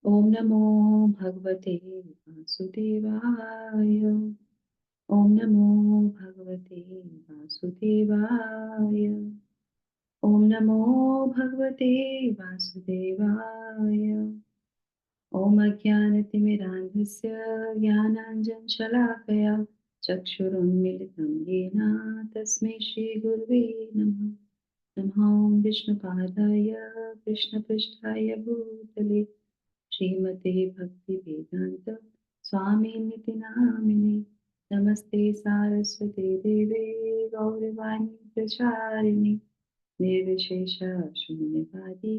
ओम नमो भगवते वासुदेवाय। ओम नमो भगवते वासुदेवाय। ओम नमो भगवते वासुदेवाय। ओम अज्ञानतिमिरान्धस्य ज्ञानाञ्जनशलाकया चक्षुरुन्मीलितं येन तस्मै श्रीगुरुवे नमः। नमो विष्णुपादाय कृष्णपृष्ठाय भूतले श्रीमते भक्तिवेदान्त स्वामिनिति नामिने। नमस्ते सारस्वते देवे गौरवाणी प्रचारिणे निर्विशेष शून्यवादी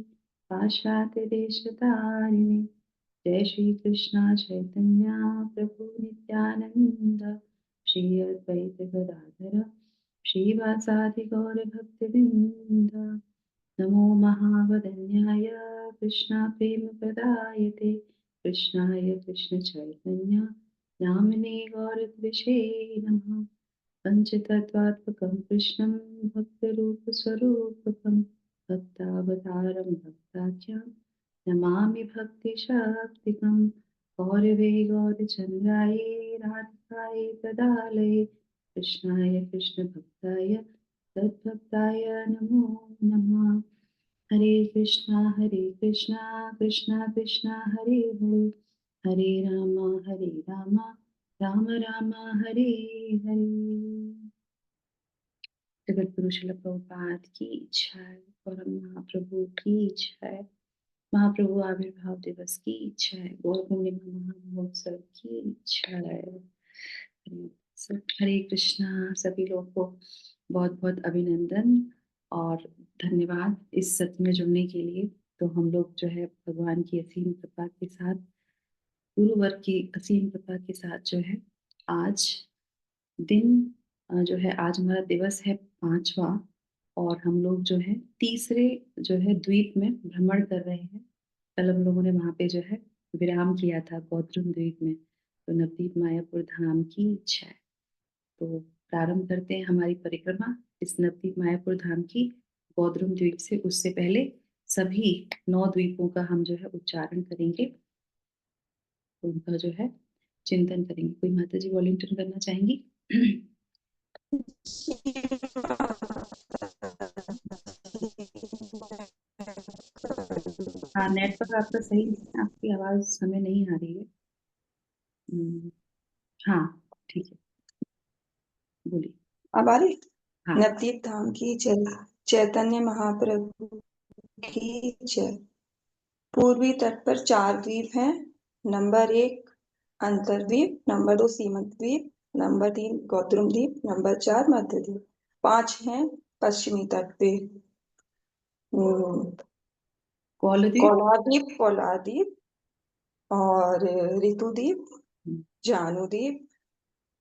पाश्चात्य देशतारिणे। जय श्री कृष्णा चैतन्य प्रभु नित्यानंद श्री अद्वैत गदाधर श्रीवासादि गौर भक्तवृंद। नमो महावदन्याय कृष्णा प्रेम प्रदायते कृष्णाय कृष्ण चैतन्य नामिने गौरद्विषे नमः। पंचतत्त्वात्मकं कृष्णं भक्तरूपस्वरूपकं भक्तावतारं भक्ताख्यं नमामि भक्तिशक्तिकं। गौरवे गौरचन्द्राय राधिकाय तदालये कृष्णाय कृष्णभक्ताय तद्भक्ताय नमो नमः। हरे कृष्णा कृष्णा कृष्णा हरे हरे हरे राम राम राम हरे हरे। जगत गुरु श्रील प्रभुपाद की जय। परम महाप्रभु की जय। महाप्रभु आविर्भाव दिवस की जय। गौर पूर्णिमा महामहोत्सव की जय। हरे कृष्णा। सभी लोग को बहुत बहुत अभिनंदन और धन्यवाद इस सत्र में जुड़ने के लिए। तो हम लोग जो है भगवान की असीम कृपा के साथ, गुरुवर की असीम कृपा के साथ जो है आज दिन जो है आज हमारा दिवस है 5वां और हम लोग जो है तीसरे जो है द्वीप में भ्रमण कर रहे हैं। कल हम लोगों ने वहां पे जो है विराम किया था गौतम द्वीप में। तो नवदीप मायापुर धाम की जय। तो प्रारंभ करते हैं हमारी परिक्रमा इस नवदीप मायापुर धाम की गौद्रुम द्वीप से। उससे पहले सभी 9 द्वीपों का हम जो है उच्चारण करेंगे, तो उनका जो है चिंतन करेंगे। कोई माता जी वॉलंटियर करना चाहेंगी? हाँ, नेटवर्क आपका सही नहीं है, आपकी आवाज हमें नहीं आ रही है। हाँ, ठीक है, बोलिए। अब आ रही? हाँ। नवदीप धाम की जय। चैतन्य महाप्रभु की जय। पूर्वी तट पर 4 द्वीप हैं। नंबर 1 अंतरद्वीप, नंबर 2 सीमंत द्वीप, नंबर 3 गौतम द्वीप, नंबर 4 मध्य द्वीप। 5 हैं पश्चिमी तट पे। कौलदीप। कौलाद्वीप, कौलाद्वीप और ऋतुद्वीप, हम्म, जानुद्वीप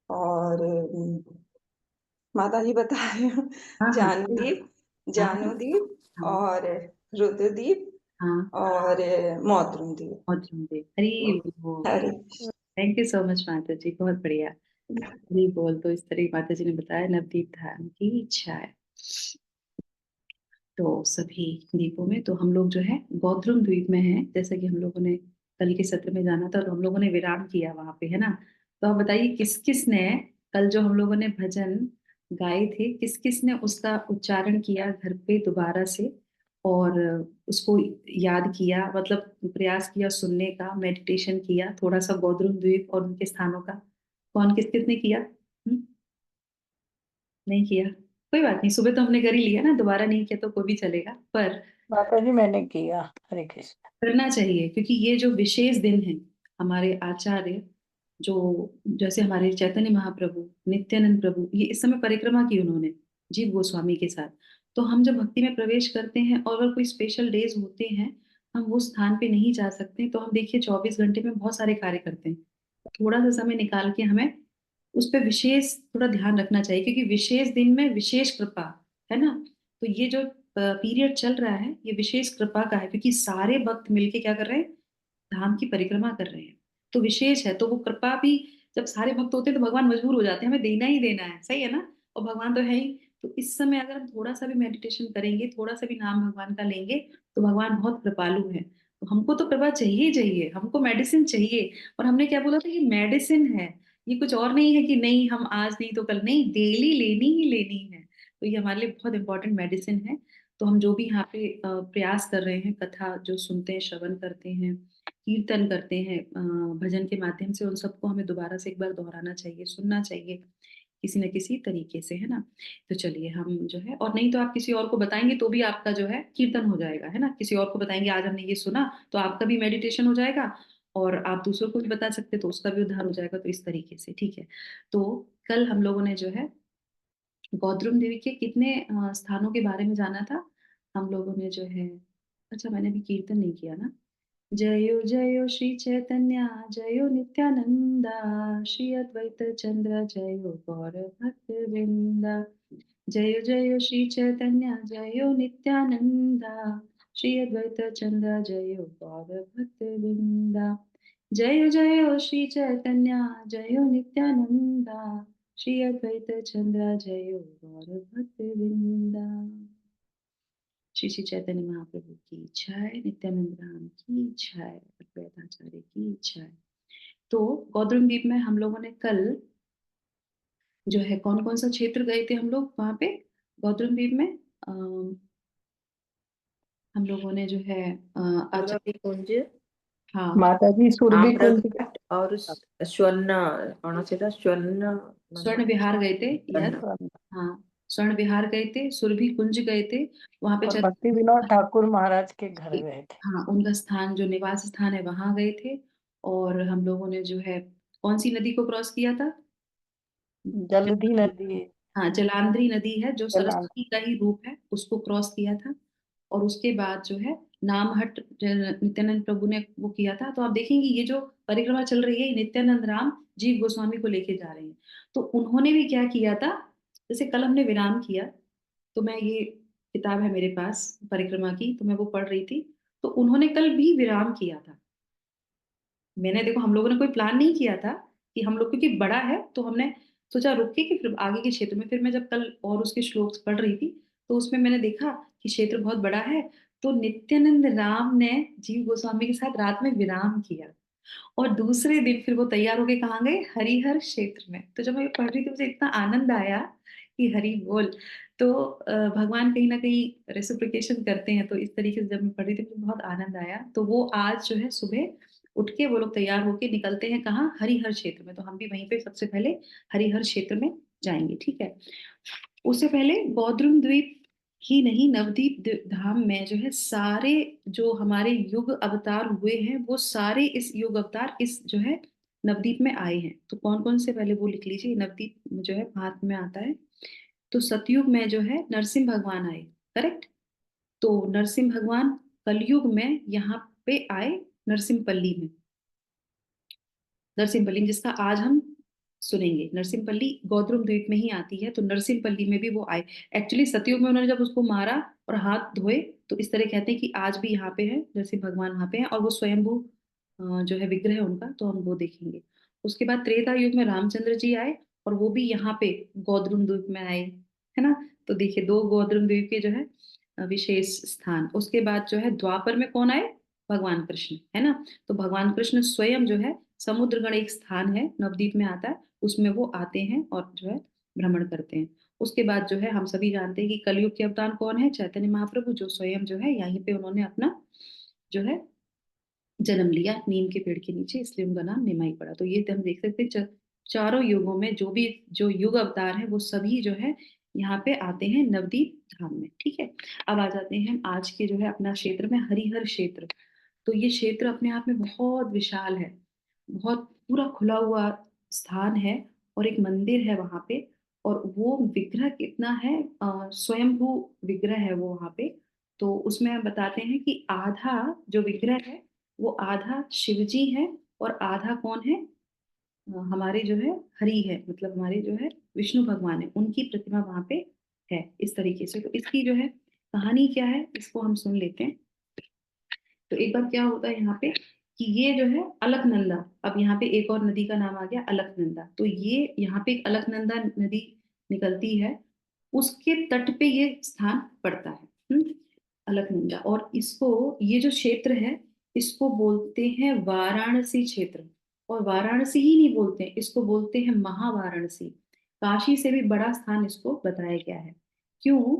और माता जी बता रहे हो। हाँ हाँ जानुद्वीप, हाँ जानुद्वीप हाँ और रुद्रद्वीप हाँ। और मौद्रुम द्वीप। बहुत सुंदर। हरी बोल। हरे थैंक यू सो मच माता जी, बहुत बढ़िया। हरी बोल। तो इस तरह माता जी ने बताया नवदीप धाम की इच्छा है। तो सभी द्वीपों में तो हम लोग जो है गौतम द्वीप में हैं। जैसा कि हम लोगों ने कल के सत्र में जाना था, तो हम लोगों ने विराम किया वहां पे, है ना। तो आप बताइए किस किस ने कल जो हम लोगों ने भजन गाए थे, किस किस ने उसका उच्चारण किया घर पे दोबारा से और उसको याद किया, मतलब प्रयास किया सुनने का, मेडिटेशन किया थोड़ा सा गौतम द्वीप और उनके स्थानों का। कौन किस किस ने किया? नहीं किया? कोई बात नहीं, सुबह तो हमने कर ही लिया ना, दोबारा नहीं किया तो कोई भी चलेगा, पर माता जी मैंने किया। हरे कृष्ण। करना चाहिए क्योंकि ये जो विशेष दिन है, हमारे आचार्य जो जैसे हमारे चैतन्य महाप्रभु नित्यानंद प्रभु, ये इस समय परिक्रमा की उन्होंने जीव गोस्वामी के साथ। तो हम जब भक्ति में प्रवेश करते हैं और अगर कोई स्पेशल डेज होते हैं, हम वो स्थान पे नहीं जा सकते, तो हम देखिए 24 घंटे में बहुत सारे कार्य करते हैं। थोड़ा सा समय निकाल के हमें उस पर विशेष थोड़ा ध्यान रखना चाहिए, क्योंकि विशेष दिन में विशेष कृपा, है ना। तो ये जो पीरियड चल रहा है ये विशेष कृपा का है, क्योंकि सारे भक्त मिलके क्या कर रहे हैं, धाम की परिक्रमा कर रहे हैं। तो विशेष है, तो वो कृपा भी जब सारे भक्त होते हैं तो भगवान मजबूर हो जाते हैं, हमें देना ही देना है, सही है ना। और भगवान तो है ही। तो इस समय अगर हम थोड़ा सा भी मेडिटेशन करेंगे, थोड़ा सा भी नाम भगवान का लेंगे, तो भगवान बहुत कृपालु है। तो हमको तो प्रभा चाहिए ही चाहिए, हमको मेडिसिन चाहिए। और हमने क्या बोला था, ये मेडिसिन है, ये कुछ और नहीं है कि नहीं हम आज नहीं तो कल, नहीं, डेली लेनी ही लेनी है। तो ये हमारे लिए बहुत इंपॉर्टेंट मेडिसिन है। तो हम जो भी यहाँ पे प्रयास कर रहे हैं, कथा जो सुनते हैं, श्रवण करते हैं, कीर्तन करते हैं भजन के माध्यम से, उन सबको हमें दोबारा से एक बार दोहराना चाहिए, सुनना चाहिए किसी न किसी तरीके से, है ना। तो चलिए हम जो है, और नहीं तो आप किसी और को बताएंगे तो भी आपका जो है कीर्तन हो जाएगा, है ना। किसी और को बताएंगे आज हमने ये सुना, तो आपका भी मेडिटेशन हो जाएगा, और आप दूसरों को भी बता सकते तो उसका भी उद्धार हो जाएगा। तो इस तरीके से, ठीक है। तो कल हम लोगों ने जो है गौतम देवी के कितने स्थानों के बारे में जाना था। हम लोगों ने जो है, अच्छा मैंने भी कीर्तन नहीं किया ना। जयो जयो श्री चैतन्य जयो नित्यानंदा, श्री अद्वैत चंद्र जयो गौर भक्त वृंदा। जयो जयो श्री चैतन्य जयो नित्यानंदा, श्री अद्वैत चंद्र जयो गौर भक्त वृंदा। जयो जयो श्री चैतन्य जयो नित्यानंदा, श्री अद्वैत चंद्र जयो गौर भक्त वृंदा। श्री श्री चैतन्य महाप्रभु की जय, नित्यानंद राम की जय, अद्वैताचार्य की जय। तो गौतम द्वीप में हम लोगों ने कल जो है कौन कौन सा क्षेत्र गए थे हम लोग वहां पे गौतम द्वीप में। हम लोगों ने जो है अच्छा, सुरभि कुंज, हाँ, माता जी सुरभि कुंज आम्रघाट और स्वर्ण, कौन सा स्वर्ण स्वर्ण विहार गए थे, यस, हाँ, स्वर्ण विहार गए थे, सुरभि कुंज गए थे, वहां पे और भक्ति विनोद ठाकुर महाराज के घर गए थे। हाँ, उनका स्थान जो निवास स्थान है वहां गए थे। और हम लोगों ने जो है कौन सी नदी को क्रॉस किया था। जलधि नदी, हाँ, जलांधरी नदी है जो जलान सरस्वती का ही रूप है, उसको क्रॉस किया था। और उसके बाद जो है नामहट्ट नित्यानंद प्रभु ने वो किया था। तो आप देखेंगे ये जो परिक्रमा चल रही है, ये नित्यानंद राम जीव गोस्वामी को लेके जा रहे हैं। तो उन्होंने भी क्या किया था, जैसे कल हमने विराम किया, तो मैं ये किताब है मेरे पास परिक्रमा की, तो मैं वो पढ़ रही थी। तो उन्होंने कल भी विराम किया था। मैंने, देखो हम लोगों ने कोई प्लान नहीं किया था कि हम लोग, क्योंकि बड़ा है तो हमने सोचा रुक के कि फिर आगे के क्षेत्र में, फिर मैं जब कल और उसके श्लोक पढ़ रही थी तो उसमें मैंने देखा कि क्षेत्र बहुत बड़ा है। तो नित्यानंद राम ने जीव गोस्वामी के साथ रात में विराम किया, और दूसरे दिन फिर वो तैयार होके कहाँ गए, हरिहर क्षेत्र में। तो जब मैं ये पढ़ रही थी मुझे इतना आनंद आया कि हरि बोल। तो भगवान कहीं ना कहीं रेसिप्रोकेशन करते हैं। तो इस तरीके से जब मैं पढ़ रही थी मुझे बहुत आनंद आया। तो वो आज जो है सुबह उठ के वो लोग तैयार होके निकलते हैं कहाँ, हरिहर क्षेत्र में। तो हम भी वहीं पे सबसे पहले हरिहर क्षेत्र में जाएंगे, ठीक है। उससे पहले गौद्रुम द्वीप ही नहीं, नवद्वीप धाम में जो है सारे जो हमारे युग अवतार हुए हैं, वो सारे इस युग अवतार इस जो है नवद्वीप में आए हैं। तो कौन कौन से, पहले वो लिख लीजिए। नवद्वीप जो है भारत में आता है। तो सतयुग में जो है नरसिंह भगवान आए, करेक्ट। तो नरसिंह भगवान कलयुग में यहाँ पे आए, नरसिंहपल्ली में। नरसिंहपल्ली जिसका आज हम सुनेंगे, नरसिंहपल्ली गौतम द्वीप में ही आती है। तो नरसिंहपल्ली में भी वो आए। एक्चुअली सतयुग में उन्होंने जब उसको मारा और हाथ धोए, तो इस तरह कहते हैं कि आज भी यहाँ पे है नरसिंह भगवान, वहां पे है। और वो स्वयंभू जो है विग्रह है उनका, तो हम वो देखेंगे। उसके बाद त्रेता युग में रामचंद्र जी आए, और वो भी यहाँ पे गौद्रुम द्वीप में आए, है ना। तो देखिए दो गौद्रुम द्वीप के जो है विशेष स्थान। उसके बाद जो है द्वापर में कौन आए, भगवान कृष्ण, है ना। तो भगवान कृष्ण स्वयं जो है, समुद्रगण एक स्थान है नवद्वीप में आता है, उसमें वो आते हैं और जो है भ्रमण करते हैं। उसके बाद जो है हम सभी जानते हैं कि कलयुग के अवतार कौन है, चैतन्य महाप्रभु, जो स्वयं जो है यहीं पे उन्होंने अपना जो है जन्म लिया नीम के पेड़ के नीचे, इसलिए उनका नाम निमाई पड़ा। तो ये हम देख सकते हैं चारों युगों में जो भी जो युग अवतार है वो सभी जो है यहाँ पे आते हैं नवद्वीप धाम में, ठीक है। अब आ जाते हैं हम आज के जो है अपना क्षेत्र में, हरिहर क्षेत्र। तो ये क्षेत्र अपने आप में बहुत विशाल है, बहुत पूरा खुला हुआ स्थान है, और एक मंदिर है वहां पे। और वो विग्रह कितना है, स्वयंभू विग्रह है वो वहां पे। तो उसमें हम बताते हैं कि आधा जो विग्रह है वो आधा शिव जी है, और आधा कौन है, हमारे जो है हरि है, मतलब हमारे जो है विष्णु भगवान है, उनकी प्रतिमा वहां पे है इस तरीके से। तो इसकी जो है कहानी क्या है, इसको हम सुन लेते हैं। तो एक बार क्या होता है यहाँ पे कि ये जो है अलकनंदा, अब यहाँ पे एक और नदी का नाम आ गया अलकनंदा। तो ये यहाँ पे एक अलकनंदा नदी निकलती है, उसके तट पे ये स्थान पड़ता है, अलकनंदा। और इसको, ये जो क्षेत्र है, इसको बोलते हैं वाराणसी क्षेत्र। और वाराणसी ही नहीं बोलते हैं, इसको बोलते हैं महावाराणसी। काशी से भी बड़ा स्थान इसको बताया गया है। क्यों?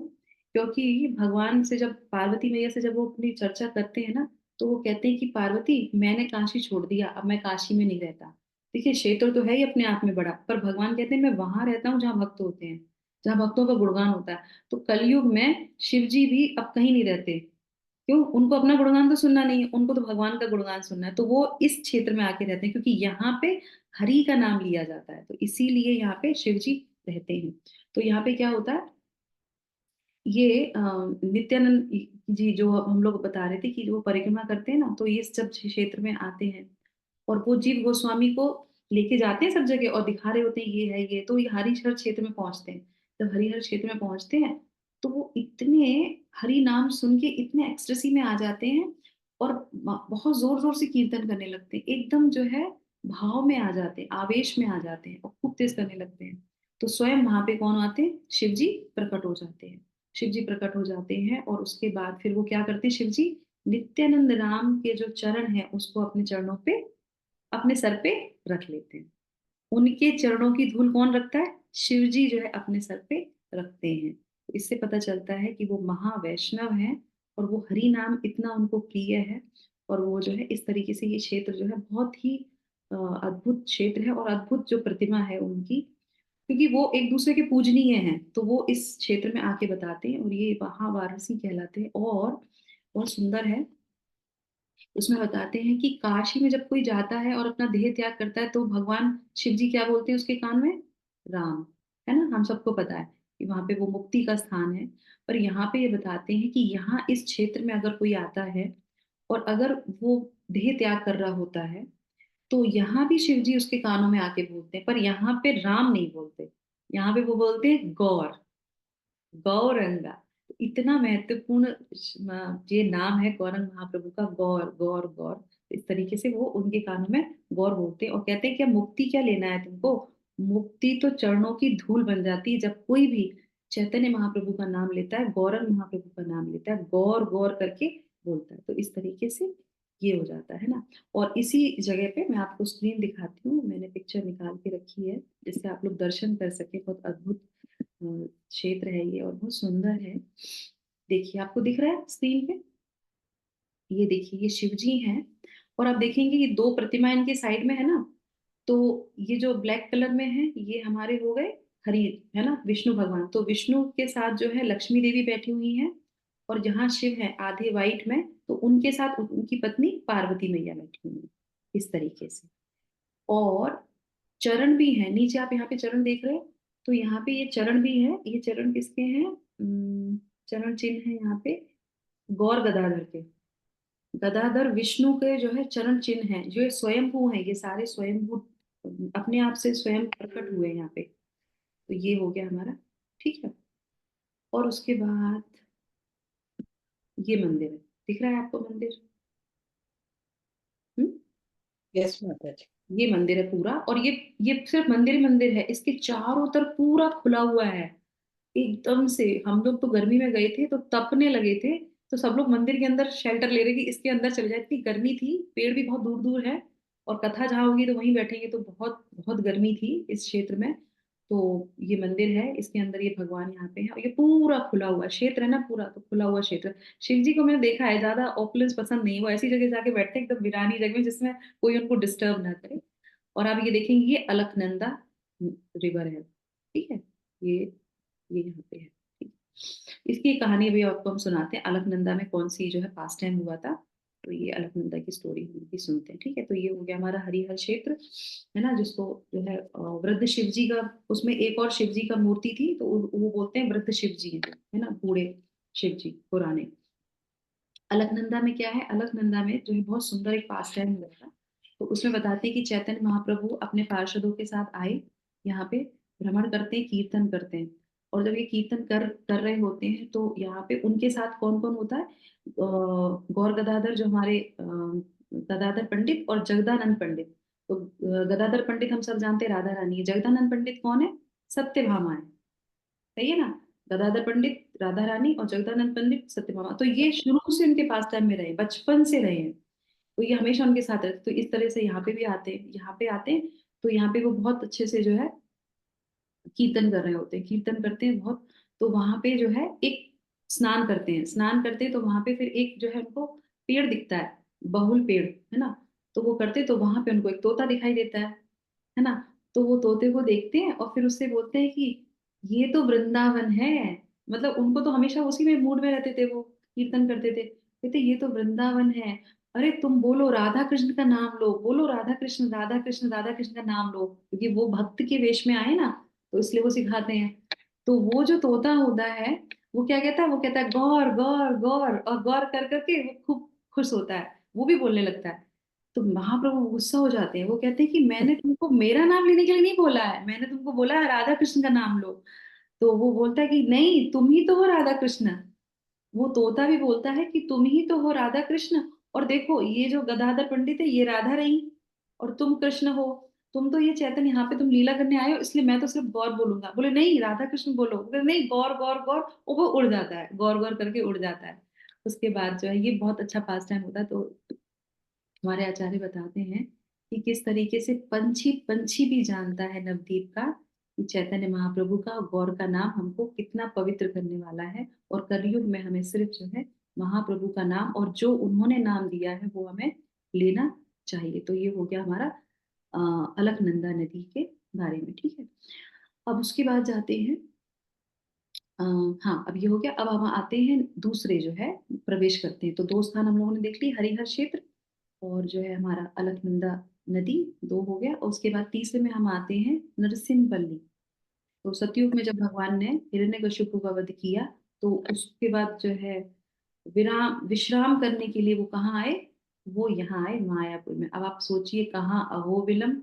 क्योंकि भगवान से जब पार्वती मैया से जब वो अपनी चर्चा करते हैं ना, तो वो कहते हैं कि पार्वती मैंने काशी छोड़ दिया, अब मैं काशी में नहीं रहता। देखिए क्षेत्र तो है ही अपने आप में बड़ा, पर भगवान कहते हैं मैं वहां रहता हूँ जहाँ भक्त होते हैं, जहाँ भक्तों का गुणगान होता है। तो कलयुग में शिव जी भी अब कहीं नहीं रहते। क्यों? उनको अपना गुणगान तो सुनना नहीं है, उनको तो भगवान का गुणगान सुनना है, तो वो इस क्षेत्र में आके रहते हैं, क्योंकि यहाँ पे हरि का नाम लिया जाता है, तो इसीलिए यहाँ पे शिव जी रहते हैं। तो यहाँ पे क्या होता है, ये नित्यानंद जी जो हम लोग बता रहे थे कि जो परिक्रमा करते हैं ना, तो ये जब क्षेत्र में आते हैं और वो जीव गोस्वामी को लेके जाते हैं सब जगह और दिखा रहे होते हैं ये है ये, तो ये हरिहर क्षेत्र में पहुंचते हैं। जब हरिहर क्षेत्र में पहुंचते हैं तो वो इतने हरि नाम सुन के इतने एक्सटेसी में आ जाते हैं और बहुत जोर जोर से कीर्तन करने लगते हैं, एकदम जो है भाव में आ जाते हैं, आवेश में आ जाते हैं और खूब तेज करने लगते हैं। तो स्वयं वहां पे कौन आते हैं? शिव जी प्रकट हो जाते हैं। शिव जी प्रकट हो जाते हैं और उसके बाद फिर वो क्या करते हैं, शिव जी नित्यानंद राम के जो चरण है उसको अपने चरणों पे, अपने सर पे रख लेते हैं। उनके चरणों की धूल कौन रखता है? शिव जी जो है अपने सर पे रखते हैं। तो इससे पता चलता है कि वो महावैष्णव हैं और वो हरि नाम इतना उनको प्रिय है। और वो जो है इस तरीके से, ये क्षेत्र जो है बहुत ही अद्भुत क्षेत्र है और अद्भुत जो प्रतिमा है उनकी, क्योंकि वो एक दूसरे के पूजनीय हैं, तो वो इस क्षेत्र में आके बताते हैं और ये वहां वाराणसी कहलाते हैं। और बहुत सुंदर है, उसमें बताते हैं कि काशी में जब कोई जाता है और अपना देह त्याग करता है तो भगवान शिव जी क्या बोलते हैं उसके कान में? राम। है ना, हम सबको पता है कि वहां पे वो मुक्ति का स्थान है। पर यहाँ पे ये बताते हैं कि यहाँ इस क्षेत्र में अगर कोई आता है और अगर वो देह त्याग कर रहा होता है, तो यहाँ भी शिव जी उसके कानों में आके बोलते हैं, पर यहाँ पे राम नहीं बोलते, यहाँ पे वो बोलते हैं गौर, गौरंगा। तो इतना महत्वपूर्ण ये नाम है गौरंग महाप्रभु का, गौर गौर गौर। इस तरीके से वो उनके कानों में गौर बोलते हैं और कहते हैं क्या मुक्ति क्या लेना है तुमको? मुक्ति तो चरणों की धूल बन जाती है जब कोई भी चैतन्य महाप्रभु का नाम लेता है, गौरंग महाप्रभु का नाम लेता है, गौर गौर करके बोलता है। तो इस तरीके से ये हो जाता है ना। और इसी जगह पे मैं आपको स्क्रीन दिखाती हूँ, मैंने पिक्चर निकाल के रखी है जिससे आप लोग दर्शन कर सके। बहुत अद्भुत क्षेत्र है ये और बहुत सुंदर है। देखिए आपको दिख रहा है स्क्रीन पे, ये देखिए ये शिव जी हैं। और आप देखेंगे ये दो प्रतिमा इनके साइड में है ना, तो ये जो ब्लैक कलर में है ये हमारे हो गए हरि, है ना, विष्णु भगवान। तो विष्णु के साथ जो है लक्ष्मी देवी बैठी हुई हैं, और जहाँ शिव है आधे व्हाइट में, तो उनके साथ उनकी पत्नी पार्वती मैया बैठी हुई है इस तरीके से। और चरण भी है नीचे, आप यहाँ पे चरण देख रहे हो, तो यहाँ पे ये चरण भी है। ये चरण किसके हैं? चरण चिन्ह है यहाँ पे गौर गदाधर के। गदाधर विष्णु के जो है चरण चिन्ह है, जो ये स्वयंभू है, ये सारे स्वयंभू अपने आप से स्वयं प्रकट हुए हैं यहाँ पे। तो ये हो गया हमारा, ठीक है। और उसके बाद ये मंदिर है, दिख रहा है आपको मंदिर? हम्म, यस माता जी। ये मंदिर है पूरा। और ये सिर्फ मंदिर ही मंदिर है, इसके चारों तरफ पूरा खुला हुआ है एकदम से। हम लोग तो गर्मी में गए थे तो तपने लगे थे, तो सब लोग मंदिर के अंदर शेल्टर ले रहे कि इसके अंदर चले जाए, इतनी गर्मी थी। पेड़ भी बहुत दूर दूर है और कथा जहाँ होगी तो वहीं बैठेंगे, तो बहुत बहुत गर्मी थी इस क्षेत्र में। तो ये मंदिर है, इसके अंदर ये भगवान यहाँ पे है और ये पूरा खुला हुआ क्षेत्र है ना, पूरा तो खुला हुआ क्षेत्र। शिव जी को मैंने देखा है ज्यादा ओपुलेंस पसंद नहीं, वो ऐसी जगह जाके बैठते हैं एकदम वीरानी जगह में जिसमें कोई उनको डिस्टर्ब ना करे। और आप ये देखेंगे ये अलकनंदा रिवर है, ठीक है, ये यहाँ पे है, ठीक। इसकी एक कहानी भी आपको हम सुनाते हैं, अलकनंदा में कौन सी जो है पास्ट टाइम हुआ था। तो ये अलकनंदा की स्टोरी हम भी सुनते हैं, ठीक है। तो ये हो गया हमारा हरिहर क्षेत्र, है ना, जिसको जो है वृद्ध शिव जी का, उसमें एक और शिव जी का मूर्ति थी, तो वो बोलते हैं वृद्ध शिव जी है ना, बूढ़े शिव जी पुराने। अलकनंदा में क्या है? अलकनंदा में जो है बहुत सुंदर एक पास टाइम हुआ था। तो उसमें बताते हैं कि चैतन्य महाप्रभु अपने पार्षदों के साथ आए, यहाँ पे भ्रमण करते हैं, कीर्तन करते हैं। और जब ये कीर्तन कर रहे होते हैं तो यहाँ पे उनके साथ कौन कौन होता है? गौर गदाधर जो हमारे गदाधर पंडित और जगदानंद पंडित। तो गदाधर पंडित हम सब जानते हैं राधा रानी है, जगदानंद पंडित कौन है? सत्यभामा है, सही है ना। गदाधर पंडित राधा रानी और जगदानंद पंडित सत्यभामा, तो ये शुरू से इनके पास टाइम में रहे, बचपन से रहे हैं। तो ये हमेशा उनके साथ रहते। तो इस तरह से यहाँ पे भी आते हैं, यहाँ पे आते हैं तो यहाँ पे वो बहुत अच्छे से जो है कीर्तन कर रहे होते हैं, कीर्तन करते हैं बहुत। तो वहां पे जो है एक स्नान करते हैं, स्नान करते हैं तो वहां पे फिर एक जो है उनको पेड़ दिखता है, बहुल पेड़ है ना। तो वो करते तो वहां पे उनको एक तोता दिखाई देता है ना। तो वो तोते को देखते हैं और फिर उससे बोलते हैं कि ये तो वृंदावन है। मतलब उनको तो हमेशा उसी में मूड में रहते थे, वो कीर्तन करते थे, कहते ये तो वृंदावन है। अरे तुम बोलो राधा कृष्ण का नाम लो, बोलो राधा कृष्ण राधा कृष्ण राधा कृष्ण का नाम लो, क्योंकि वो भक्त के वेश में आए ना, तो इसलिए वो सिखाते हैं। तो वो जो तोता होता है वो क्या कहता है, वो कहता है गौर गौर गौर, और गौर कर करके वो खूब खुश होता है, वो भी बोलने लगता है। तो महाप्रभु गुस्सा हो जाते हैं, वो कहते हैं कि मैंने तुमको मेरा नाम लेने के लिए नहीं बोला है, मैंने तुमको बोला है राधा कृष्ण का नाम लो। तो वो बोलता है कि नहीं, तुम ही तो हो राधा कृष्ण। वो तोता भी बोलता है कि तुम ही तो हो राधा कृष्ण, और देखो ये जो गदाधर पंडित है ये राधा रही, और तुम कृष्ण हो, तुम तो ये चैतन्य यहाँ पे तुम लीला करने आए हो, इसलिए मैं तो सिर्फ गौर बोलूंगा। बोले नहीं राधा कृष्ण बोलो, बोले नहीं गौर गौर गौर, और वो उड़ जाता है, गौर गौर करके उड़ जाता है। उसके बाद जो है ये बहुत अच्छा पास टाइम होता है। तो हमारे आचार्य बताते हैं कि किस तरीके से पंछी पंछी भी जानता है नवदीप का, कि चैतन्य महाप्रभु का और गौर का नाम हमको कितना पवित्र करने वाला है, और कलयुग में हमें सिर्फ जो है महाप्रभु का नाम और जो उन्होंने नाम दिया है वो हमें लेना चाहिए। तो ये हो गया हमारा अलकनंदा नदी के बारे में, ठीक है। अब उसके बाद जाते हैं अ, हाँ अब ये हो गया। अब हम आते हैं दूसरे जो है, प्रवेश करते हैं। तो दो स्थान हम लोगों ने देख ली, हरिहर क्षेत्र और जो है हमारा अलकनंदा नदी, दो हो गया। और उसके बाद तीसरे में हम आते हैं नरसिम्हपल्ली। तो सतयुग में जब भगवान ने हिरण्यकशिपु का वध किया, तो उसके बाद जो है विराम विश्राम करने के लिए वो कहाँ आए, वो यहाँ आए मायापुर में। अब आप सोचिए कहाँ अहोबिलम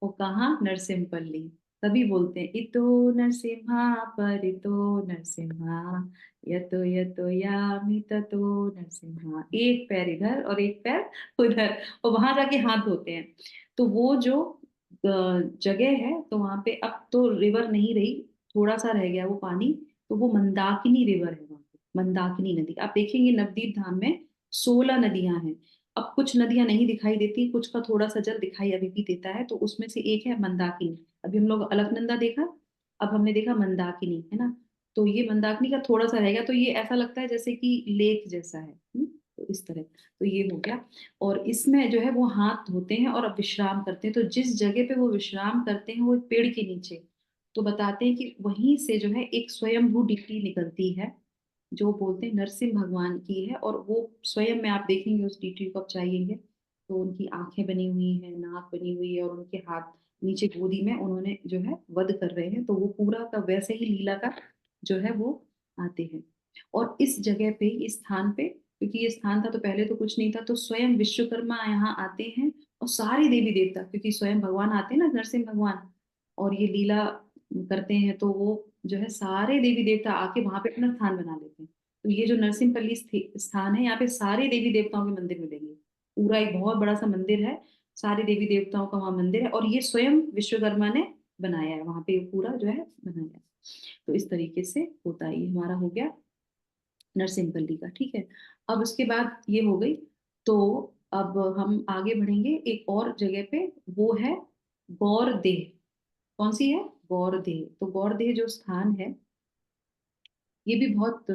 और कहाँ नरसिम्हपल्ली। तभी बोलते हैं इतो नरसिम्हा परितो नरसिम्हा, यतो यतो यामि ततो नरसिम्हा। एक पैर इधर और एक पैर उधर, और वहां जाके हाथ धोते हैं। तो वो जो जगह है, तो वहां पे अब तो रिवर नहीं रही, थोड़ा सा रह गया वो पानी। तो वो मंदाकिनी रिवर है वहां पे, मंदाकिनी नदी। आप देखेंगे नवदीप धाम में 16 नदियां हैं। अब कुछ नदियां नहीं दिखाई देती, कुछ का थोड़ा सा जल दिखाई अभी भी देता है, तो उसमें से एक है मंदाकिनी। अभी हम लोग अलकनंदा देखा, अब हमने देखा मंदाकिनी, है ना। तो ये मंदाकिनी का थोड़ा सा रहेगा, तो ये ऐसा लगता है जैसे कि लेक जैसा है। तो इस तरह, तो ये हो गया। और इसमें जो है वो हाथ धोते हैं और अब विश्राम करते हैं। तो जिस जगह पे वो विश्राम करते हैं वो एक पेड़ के नीचे, तो बताते हैं कि वहीं से जो है एक स्वयंभू डिक्री निकलती है, जो बोलते हैं नरसिंह भगवान की है। और वो स्वयं में आप देखेंगे उस डीटी को आप चाहिए, तो उनकी आंखें बनी हुई हैं, नाक बनी हुई है, और उनके हाथ नीचे गोदी में उन्होंने जो है वध कर रहे हैं। तो वो पूरा का वैसे ही लीला का जो है वो आते हैं। और इस जगह पे, इस स्थान पे, क्योंकि ये स्थान था तो पहले तो कुछ नहीं था, तो स्वयं विश्वकर्मा यहाँ आते हैं। और सारे देवी देवता, क्योंकि स्वयं भगवान आते हैं ना नरसिंह भगवान, और ये लीला करते हैं, तो वो जो है सारे देवी देवता आके वहां पे अपना स्थान बना लेते हैं। तो ये जो नरसिम्हपल्ली स्थान है, यहाँ पे सारे देवी देवताओं के मंदिर मिलेंगे। पूरा एक बहुत बड़ा सा मंदिर है, सारे देवी देवताओं का वहां मंदिर है, और ये स्वयं विश्वकर्मा ने बनाया है वहां पे, ये पूरा जो है बनाया है। तो इस तरीके से होता है। ये हमारा हो गया नरसिम्हपल्ली का, ठीक है। अब उसके बाद ये हो गई। तो अब हम आगे बढ़ेंगे एक और जगह पे, वो है गौरदेह। कौन सी है, गौरदेह। तो गौरदेह जो स्थान है, ये भी बहुत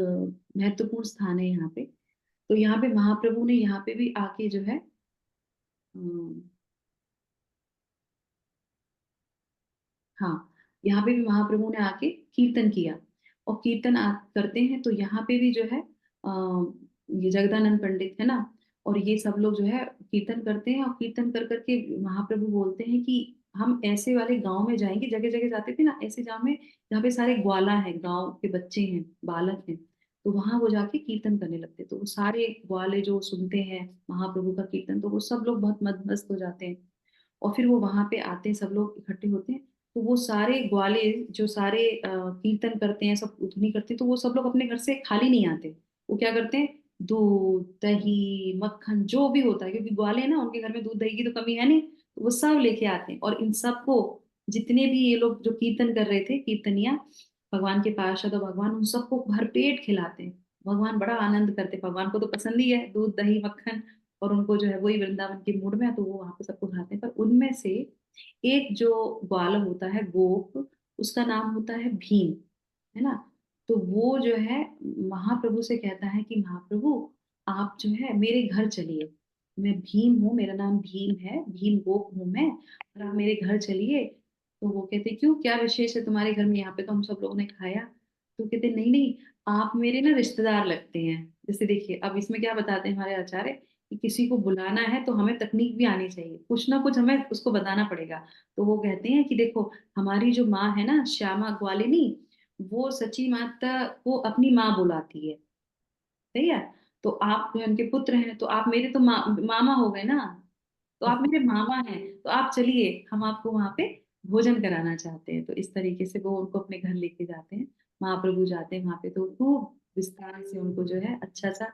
महत्वपूर्ण स्थान है यहाँ पे। तो यहाँ पे महाप्रभु ने यहाँ पे भी आके जो है अम, हाँ, यहाँ पे भी महाप्रभु ने आके कीर्तन किया। और कीर्तन करते हैं तो यहाँ पे भी जो है ये जगदानंद पंडित है ना, और ये सब लोग जो है कीर्तन करते हैं। और कीर्तन कर करके महाप्रभु बोलते हैं कि हम ऐसे वाले गांव में जाएंगे, जगह जगह जाते थे ना ऐसे गांव में जहाँ पे सारे ग्वाला हैं, गांव के बच्चे हैं, बालक हैं। तो वहां वो जाके कीर्तन करने लगते, तो वो सारे ग्वाले जो सुनते हैं महाप्रभु का कीर्तन, तो वो सब लोग बहुत मदमस्त हो जाते हैं। और फिर वो वहां पे आते हैं, सब लोग इकट्ठे होते हैं। तो वो सारे ग्वाले जो सारे कीर्तन करते हैं, सब धुनी करते हैं, तो वो सब लोग अपने घर से खाली नहीं आते। वो क्या करते हैं, दूध दही मक्खन जो भी होता है, क्योंकि ग्वाले हैं ना, उनके घर में दूध दही की तो कमी है नहीं, तो वो सब लेके आते हैं। और इन सबको, जितने भी ये लोग जो कीर्तन कर रहे थे, कीर्तनिया भगवान के पार्षद, और भगवान उन सबको भरपेट खिलाते हैं। भगवान बड़ा आनंद करते हैं, भगवान को तो पसंद ही है दूध दही मक्खन। और उनको जो है वही वृंदावन के मूड में है तो वो वहां पे सबको खाते हैं। पर उनमें से एक जो ग्वाल होता है गोप, उसका नाम होता है भीम, है ना। तो वो जो है महाप्रभु से कहता है कि महाप्रभु आप जो है मेरे घर चलिए, मैं भीम हूँ, मेरा नाम भीम है, भीम गोप हूँ मैं, और आप मेरे घर चलिए। तो वो कहते क्यों, क्या विशेष है तुम्हारे घर में, यहाँ पे तो हम सब लोगों ने खाया। तो कहते नहीं नहीं, आप मेरे ना रिश्तेदार लगते हैं। जैसे देखिए अब इसमें क्या बताते हैं हमारे आचार्य कि किसी को बुलाना है तो हमें तकनीक भी आनी चाहिए, कुछ ना कुछ हमें उसको बताना पड़ेगा। तो वो कहते हैं कि देखो हमारी जो माँ है ना श्यामा ग्वालिनी, वो सची माता को अपनी माँ बुलाती है, सही है। तो आप जो उनके पुत्र हैं तो आप मेरे तो मामा हो गए ना, तो आप मेरे मामा हैं, तो आप चलिए हम आपको वहां पे भोजन कराना चाहते हैं। तो इस तरीके से वो उनको अपने घर लेके जाते हैं। महाप्रभु जाते हैं वहां पे तो खूब विस्तार से उनको जो है अच्छा सा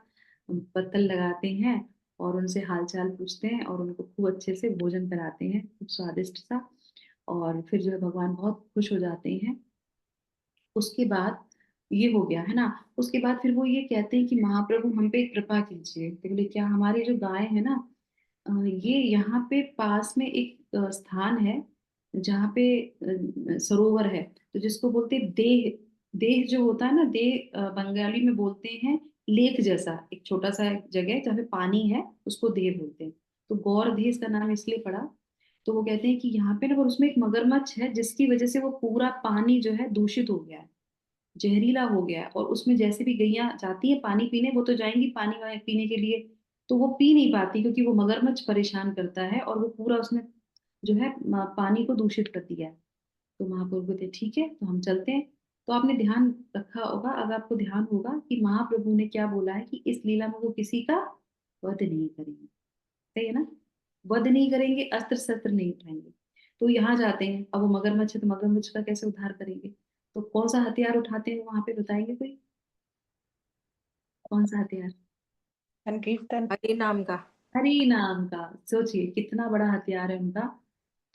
पत्तल लगाते हैं और उनसे हालचाल पूछते हैं और उनको खूब अच्छे से भोजन कराते हैं, खूब स्वादिष्ट सा। और फिर जो है भगवान बहुत खुश हो जाते हैं। उसके बाद ये हो गया है ना। उसके बाद फिर वो ये कहते हैं कि महाप्रभु हम पे कृपा कीजिए। तो बोले क्या, हमारी जो गाय है ना ये यहाँ पे पास में एक स्थान है जहाँ पे सरोवर है, तो जिसको बोलते हैं देह। देह जो होता है ना, देह बंगाली में बोलते हैं लेक जैसा एक छोटा सा एक जगह जहाँ पे पानी है, उसको देह बोलते हैं। तो गौर देह इसका नाम इसलिए पड़ा। तो वो कहते हैं कि यहाँ पे ना, और उसमें एक मगरमच्छ है जिसकी वजह से वो पूरा पानी जो है दूषित हो गया है, जहरीला हो गया है। और उसमें जैसे भी गैया जाती है पानी पीने, वो तो जाएंगी पानी पीने के लिए, तो वो पी नहीं पाती क्योंकि वो मगरमच्छ परेशान करता है और वो पूरा उसने जो है पानी को दूषित कर दिया है। तो महाप्रभु कहते ठीक है तो हम चलते हैं। तो आपने ध्यान रखा होगा, अगर आपको ध्यान होगा कि महाप्रभु ने क्या बोला है कि इस लीला में वो किसी का वध नहीं करेंगे, सही है ना, वध नहीं करेंगे, अस्त्र शस्त्र नहीं उठाएंगे। तो यहाँ जाते हैं, अब वो मगरमच्छ है तो मगरमच्छ का कैसे उद्धार करेंगे। तो कौन सा हथियार उठाते हैं वहां पे, बताएंगे कोई, कौन सा हथियार। संकीर्तन। हरि नाम का। हरि नाम का, सोचिए कितना बड़ा हथियार है उनका।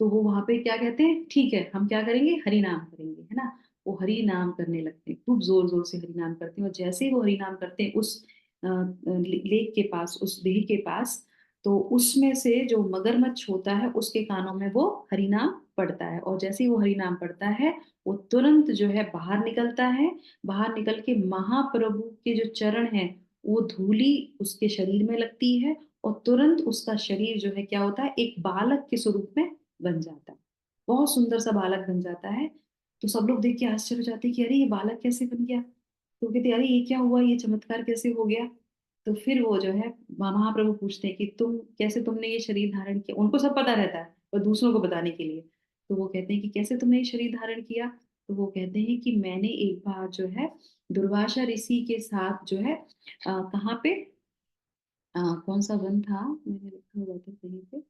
तो वो वहां पे क्या कहते हैं, ठीक है हम क्या करेंगे, हरि नाम करेंगे, है ना। वो हरि नाम करने लगते हैं, खूब जोर जोर से हरि नाम करते हैं। और जैसे ही वो हरि नाम करते हैं उस लेक के पास, उस देह के पास, तो उसमें से जो मगरमच्छ होता है उसके कानों में वो हरि नाम पड़ता है। और जैसे ही वो हरि नाम पड़ता है वो तुरंत जो है बाहर निकलता है। बाहर निकल के महाप्रभु के जो चरण है, वो धूली उसके शरीर में लगती है और तुरंत उसका शरीर जो है क्या होता है, एक बालक के स्वरूप में बन जाता है। बहुत सुंदर सा बालक बन जाता है। तो सब लोग देख के आश्चर्य हो जाते हैं कि अरे ये बालक कैसे बन गया। तो कहते अरे ये क्या हुआ, ये चमत्कार कैसे हो गया। तो फिर वो जो है महाप्रभु पूछते हैं कि तुम कैसे, तुमने ये शरीर धारण किया। उनको सब पता रहता है और दूसरों को बताने के लिए। तो वो कहते हैं कि कैसे तुमने ये शरीर धारण किया। तो वो कहते हैं कि मैंने एक बार जो है दुर्वासा ऋषि के साथ जो है कहाँ पे, कौन सा वन था, मैंने लिखा हुआ था कहीं पे,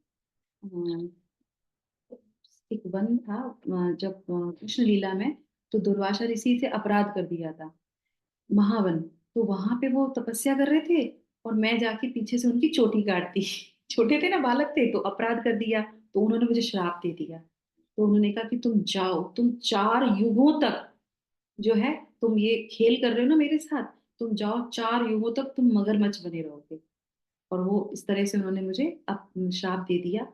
एक वन था जब कृष्ण लीला में, तो दुर्वासा ऋषि से अपराध कर दिया था, महावन। तो वहां पे वो तपस्या कर रहे थे और मैं जाके पीछे से उनकी चोटी काट दी। छोटे थे ना, बालक थे, तो अपराध कर दिया। तो उन्होंने मुझे श्राप दे दिया। तो उन्होंने कहा कि तुम जाओ, तुम 4 युगों तक जो है, तुम ये खेल कर रहे हो ना मेरे साथ, तुम जाओ 4 युगों तक तुम मगरमच्छ बने रहोगे। और वो इस तरह से उन्होंने मुझे श्राप दे दिया।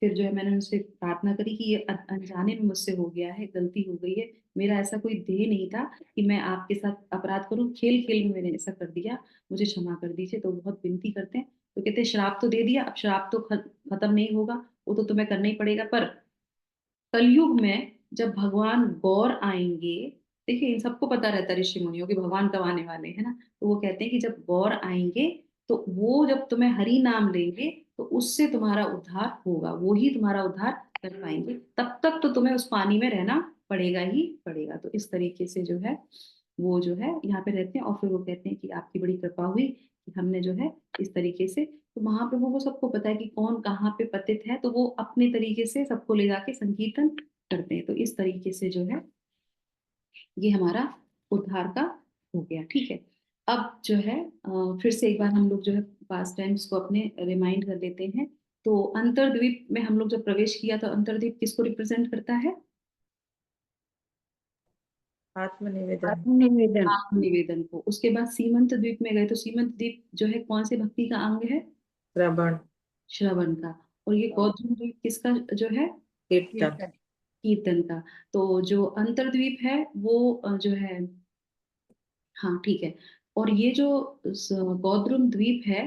फिर जो है मैंने उनसे प्रार्थना करी कि ये अनजाने में मुझसे हो गया है, गलती हो गई है, मेरा ऐसा कोई ध्येय नहीं था कि मैं आपके साथ अपराध करूं, खेल खेल में मैंने ऐसा कर दिया, मुझे क्षमा कर दीजिए। तो बहुत विनती करते हैं। तो कहते हैं श्राप तो दे दिया, अब श्राप तो खत्म नहीं होगा, वो तो तुम्हें करना ही पड़ेगा। पर कलयुग में जब भगवान गौर आएंगे, देखिए इन सबको पता रहता है ऋषि मुनियों कि भगवान कब आने वाले हैं ना। तो वो कहते हैं कि जब गौर आएंगे तो वो जब तुम्हें हरि नाम लेंगे तो उससे तुम्हारा उद्धार होगा, वो ही तुम्हारा उद्धार कर पाएंगे। तब तक तो तुम्हें उस पानी में रहना पड़ेगा ही पड़ेगा। तो इस तरीके से जो है वो जो है यहाँ पे रहते हैं। और फिर वो कहते हैं कि आपकी बड़ी कृपा हुई कि हमने जो है इस तरीके से, तो महाप्रभु को सबको पता है कि कौन कहाँ पे पतित है, तो वो अपने तरीके से सबको ले जाके संकीर्तन करते हैं। तो इस तरीके से जो है ये हमारा उद्धार का हो गया, ठीक है। अब जो है फिर से एक बार हम लोग जो है पास्ट टाइम्स को अपने रिमाइंड कर लेते हैं। तो अंतरद्वीप में हम लोग जब प्रवेश किया तो अंतरद्वीप किसको रिप्रेजेंट करता है, आत्मनिवेदन। आत्मनिवेदन। आत्मनिवेदन को। उसके बाद सीमंत द्वीप में गए तो सीमंत द्वीप जो है कौन से भक्ति का अंग है, श्रवण, श्रवण का। और ये गौतम द्वीप किसका जो है? कीर्तन, कीर्तन का। तो जो अंतर्द्वीप है वो जो है, हाँ ठीक है। और ये जो गौद्रुम द्वीप है,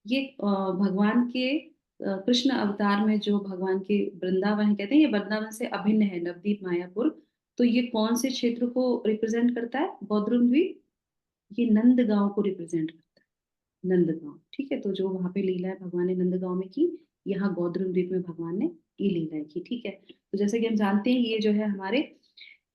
ये भगवान के कृष्ण अवतार में जो भगवान के वृंदावन है, कहते हैं ये वृंदावन से अभिन्न है नवदीप मायापुर। तो ये कौन से क्षेत्र को रिप्रेजेंट करता है गौद्रुम द्वीप? ये नंदगांव को रिप्रेजेंट करता है, नंदगांव। ठीक है, तो जो वहां पे लीला है भगवान ने नंदगांव में की, यहाँ गौद्रुम द्वीप में भगवान ने ये लीला की। ठीक है, तो जैसे कि हम जानते हैं ये जो है हमारे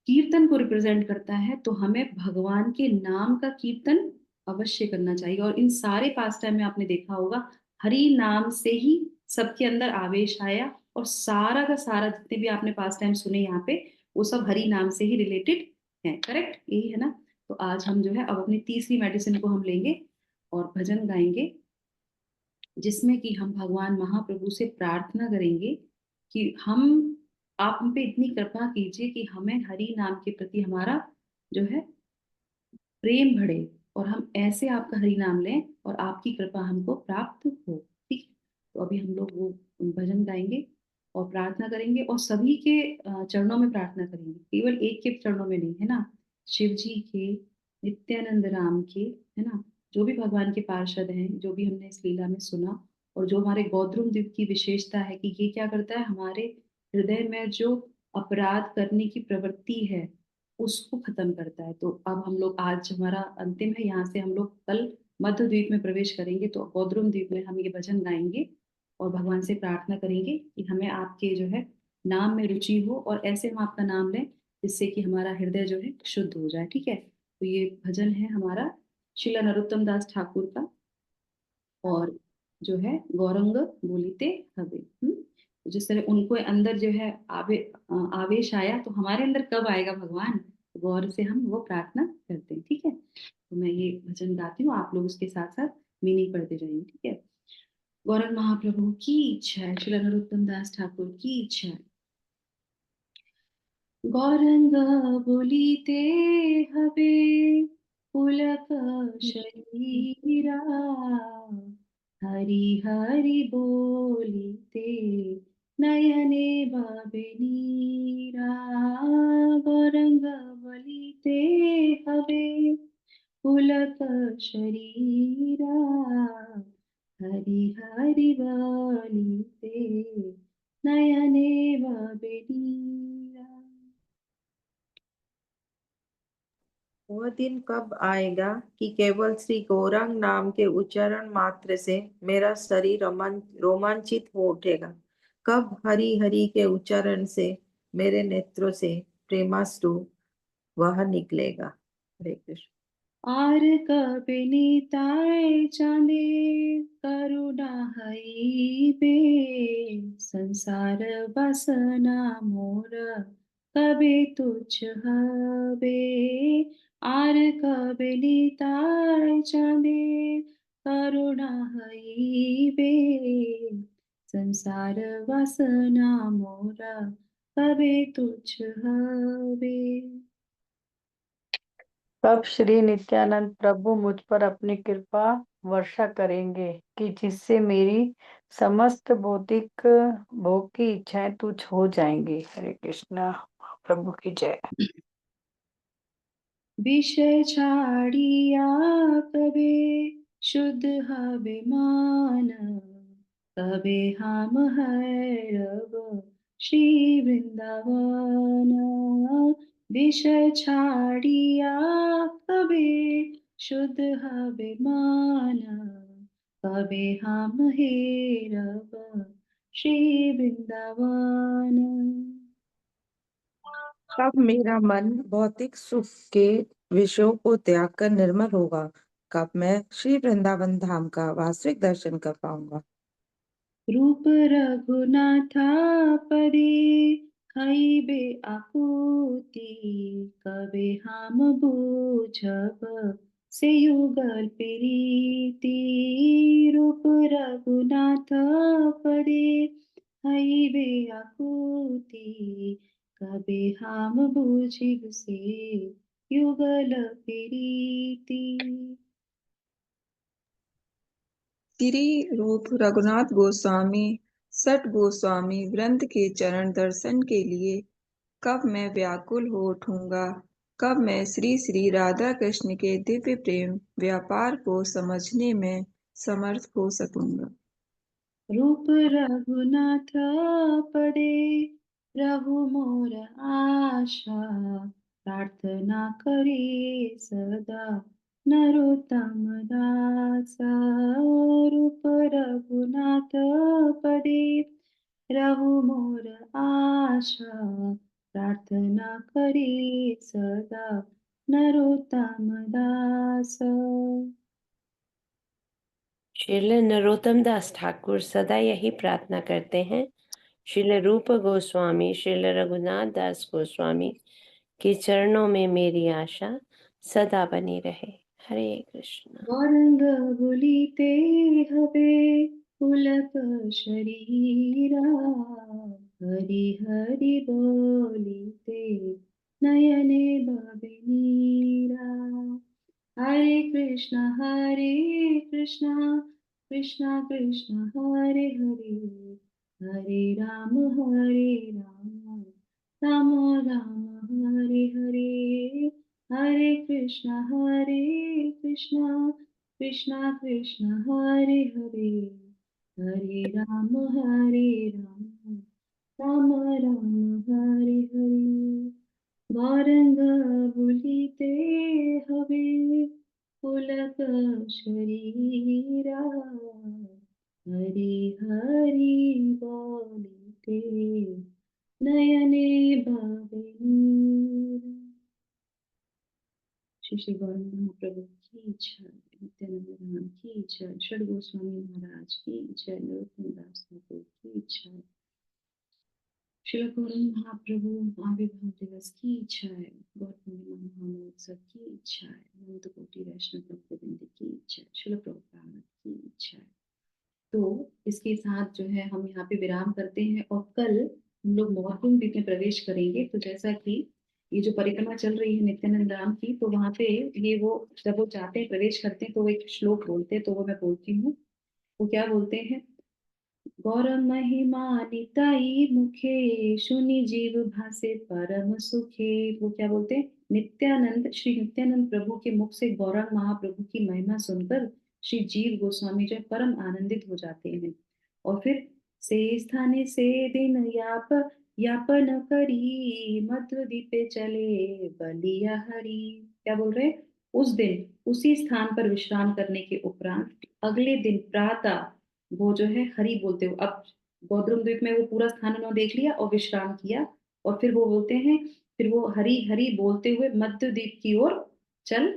कीर्तन को रिप्रेजेंट करता है, तो हमें भगवान के नाम का कीर्तन अवश्य करना चाहिए। और इन सारे पास टाइम में आपने देखा होगा, हरि नाम से ही सबके अंदर आवेश आया, और सारा का सारा जितने भी आपने पास टाइम सुने यहाँ पे, वो सब हरि नाम से ही रिलेटेड है। करेक्ट, यही है ना? तो आज हम जो है अब अपनी तीसरी मेडिसिन को हम लेंगे और भजन गाएंगे, जिसमें कि हम भगवान महाप्रभु से प्रार्थना करेंगे कि हम, आप हम पे इतनी कृपा कीजिए कि हमें हरि नाम के प्रति हमारा जो है प्रेम बढ़े, और हम ऐसे आपका हरि नाम लें और आपकी कृपा हमको प्राप्त हो। ठीक है, तो अभी हम लोग वो भजन गाएंगे और प्रार्थना करेंगे, और सभी के चरणों में प्रार्थना करेंगे, केवल एक के चरणों में नहीं, है ना? शिव जी के, नित्यानंद राम के, है ना? जो भी भगवान के पार्षद हैं, जो भी हमने इस लीला में सुना, और जो हमारे गौद्रुम द्वीप की विशेषता है कि ये क्या करता है, हमारे हृदय में जो अपराध करने की प्रवृत्ति है उसको खत्म करता है। तो अब हम लोग, आज हमारा अंतिम है, यहाँ से हम लोग कल मध्य द्वीप में प्रवेश करेंगे, तो गौद्रुम द्वीप में हम ये भजन गाएंगे और भगवान से प्रार्थना करेंगे कि हमें आपके जो है नाम में रुचि हो, और ऐसे हम आपका नाम लें जिससे कि हमारा हृदय जो है शुद्ध हो जाए। ठीक है, तो ये भजन है हमारा श्रीला नरोत्तम दास ठाकुर का, और जो है गौरंग बोलीते हवे। तो जिस तरह उनको अंदर जो है आवेश आया, तो हमारे अंदर कब आएगा भगवान? गौर से हम वो प्रार्थना करते हैं। ठीक है, तो मैं ये भजन गाती हूँ, आप लोग उसके साथ साथ मीनिंग पढ़ते जाएंगे। ठीक है, गौरंग महाप्रभु की जय, श्री नरोत्तम दास ठाकुर की जय। गौरंग बोलीते हवे पुलक शरीरा, हरि हरि बोलीते नयने बाबे नीरा। गौरंग बोलीते हवे पुलक शरीरा, हरि हरि बोलीते नयने बाबे नीरा। वह दिन कब आएगा कि केवल श्री गौरांग नाम के उच्चारण मात्र से मेरा शरीर रोमांचित हो उठेगा? कब हरि हरि के उच्चारण से मेरे नेत्रों से प्रेमाश्रु वह निकलेगा? हरे कृष्ण। आर कबिनीताय चांदे करुणा हई बे, संसार वासना मोर कबे तुझ हबे। आर कबिनीताय चांदे करुणा हई बे, संसार वासना मोर कबे तुझ हबे। तब श्री नित्यानंद प्रभु मुझ पर अपनी कृपा वर्षा करेंगे कि जिससे मेरी समस्त भौतिक भोग की इच्छाएं तुच्छ हो जाएंगी। हरे कृष्णा। प्रभु की जय। विषय छाड़िया कबे शुद्ध हवे मान, कबे हम है रब श्री वृंदावन। विषय छाड़िया कबे शुद्ध हवे मान, कबे हम हे रब श्री वृंदावन। कब मेरा मन भौतिक सुख के विषयों को त्याग कर निर्मल होगा? कब मैं श्री वृंदावन धाम का वास्तविक दर्शन कर पाऊंगा? रूप रघुनाथा पदे हई बे आकुति, कबे हम बूझब से युगल प्रीति। रूप रघुनाथ पदे हई बे आकुति, कबे हम बूझिब से युगल प्रीति। श्री रूप रघुनाथ गोस्वामी सठ गोस्वामी वृंद के चरण दर्शन के लिए कब मैं व्याकुल हो उठूंगा, कब मैं श्री श्री राधा कृष्ण के दिव्य प्रेम व्यापार को समझने में समर्थ हो सकूंगा। रूप रघुनाथ पदे प्रभु मोर आशा, प्रार्थना करे सदा नरोत्तम दासा। रूप रघुनाथ पदे प्रभु मोर आशा, प्रार्थना करे सदा नरोत्तम दासा। श्रील नरोत्तम दास ठाकुर सदा यही प्रार्थना करते हैं, श्रील रूप गोस्वामी श्रील रघुनाथ दास गोस्वामी के चरणों में मेरी आशा सदा बनी रहे। हरे कृष्ण। गौरंग बुलिते हवे पुलक शरीरा, हरि हरि बोलिते नयने बहे नीरा। हरे कृष्ण कृष्ण कृष्ण हरे हरे, हरे राम राम राम हरे हरे। हरे कृष्ण कृष्ण कृष्ण हरे हरे, हरे राम राम राम हरे हरे। गौरंग बुलिते हवे पुलक शरीरा, हरि हरि बोलिते नयने बहे नीरा। श्री श्री गौरंग महाप्रभु की जय, नित्यानंद धाम की जय, षड गोस्वामी महाराज की जय, नरोत्तम दास ठाकुर की जय, श्री गौरंग महाप्रभु आविर्भाव दिवस की जय, गौर पूर्णिमा महोत्सव की जय, अनंत कोटि वैष्णव भक्तवृंद की जय, श्रील प्रभुपाद की जय। तो इसके साथ जो है हम यहाँ पे विराम करते हैं और कल हम लोग मौर्कुंभ द्वीप में प्रवेश करेंगे। तो जैसा कि ये जो परिक्रमा चल रही है नित्यानंद राम की, तो वहां पे ये वो जब वो चाहते हैं प्रवेश करते हैं तो वो एक श्लोक बोलते हैं, तो वो मैं बोलती हूँ। वो क्या बोलते हैं? गौर महिमा निताई मुखे, सुनि जीव भासे परम सुखे। वो क्या बोलते हैं? नित्यानंद श्री नित्यानंद प्रभु के मुख से गौरंग महाप्रभु की महिमा सुनकर श्री जीव गोस्वामी जो है परम आनंदित हो जाते हैं। और फिर से स्थाने से दिन यापन करी, मध्य दीपे चले बलिया हरि। क्या बोल रहे हैं? उस दिन उसी स्थान पर विश्राम करने के उपरांत अगले दिन प्रातः वो जो है हरि बोलते हो। अब गौद्रुम द्वीप में वो पूरा स्थान उन्होंने देख लिया और विश्राम किया, और फिर वो बोलते हैं, फिर वो हरि हरि बोलते हुए मध्य द्वीप की ओर चल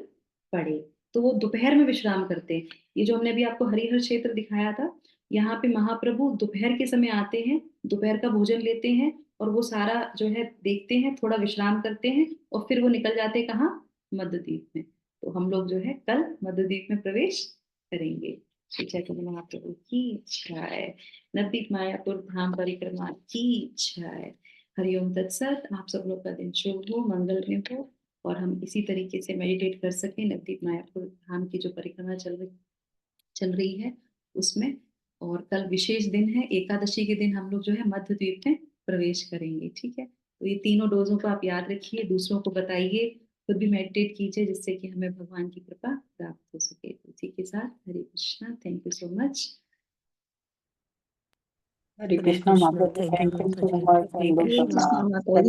पड़े। तो वो दोपहर में विश्राम करते हैं। ये जो हमने अभी आपको हरिहर क्षेत्र दिखाया था, यहाँ पे महाप्रभु दोपहर के समय आते हैं, दोपहर का भोजन लेते हैं और वो सारा जो है देखते हैं, थोड़ा विश्राम करते हैं और फिर वो निकल जाते हैं कहाँ? मध्य द्वीप में। तो हम लोग जो है कल मध्य द्वीप में प्रवेश करेंगे। श्री चैतन्य महाप्रभु की जय, नवदीप मायापुर धाम परिक्रमा की जय। हरिओम तत्सत। आप सब लोग का दिन शुभ हो, मंगल में हो और हम इसी तरीके से मेडिटेट कर सकें नवदीप मायापुर धाम की जो परिक्रमा चल रही है उसमें। और कल विशेष दिन है, एकादशी के दिन हम लोग जो है मध्य द्वीप में प्रवेश करेंगे। ठीक है, तो ये तीनों डोजों को आप याद रखिए, दूसरों को बताइए, खुद भी मेडिटेट कीजिए जिससे कि हमें भगवान की कृपा प्राप्त हो सके। तो इसी के साथ Hare Krishna, thank you so much. Hare Hare Krishna Krishna. माता, थैंक थैंक यू यू माता सो जी। मच हरे हम लोग हरे कृष्णा। कृष्णा माता जी।